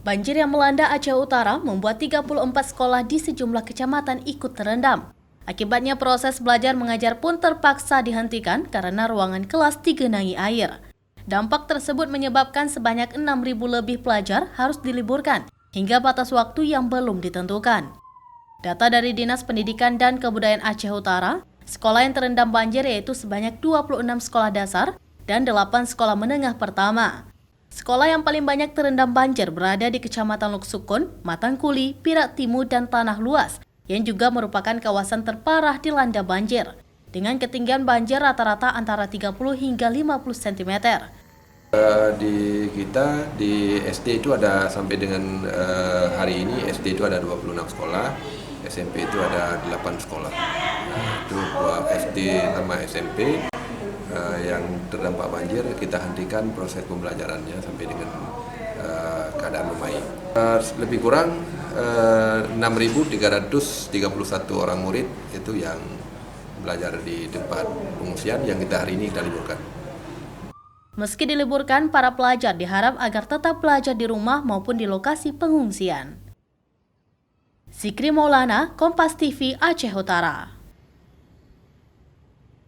Banjir yang melanda Aceh Utara membuat 34 sekolah di sejumlah kecamatan ikut terendam. Akibatnya proses belajar mengajar pun terpaksa dihentikan karena ruangan kelas digenangi air. Dampak tersebut menyebabkan sebanyak 6.000 lebih pelajar harus diliburkan hingga batas waktu yang belum ditentukan. Data dari Dinas Pendidikan dan Kebudayaan Aceh Utara, sekolah yang terendam banjir yaitu sebanyak 26 sekolah dasar dan 8 sekolah menengah pertama. Sekolah yang paling banyak terendam banjir berada di Kecamatan Luksukun, Matangkuli, Pirak Timur, dan Tanah Luas, yang juga merupakan kawasan terparah dilanda banjir, dengan ketinggian banjir rata-rata antara 30 hingga 50 cm. Di kita, di SD itu ada sampai dengan hari ini, SD itu ada 26 sekolah, SMP itu ada 8 sekolah. Itu SD sama SMP. Yang terdampak banjir kita hentikan proses pembelajarannya sampai dengan keadaan membaik. Lebih kurang 6.331 orang murid itu yang belajar di tempat pengungsian yang hari ini kita liburkan. Meski diliburkan, para pelajar diharap agar tetap belajar di rumah maupun di lokasi pengungsian. Zikri Maulana, Kompas TV, Aceh Utara.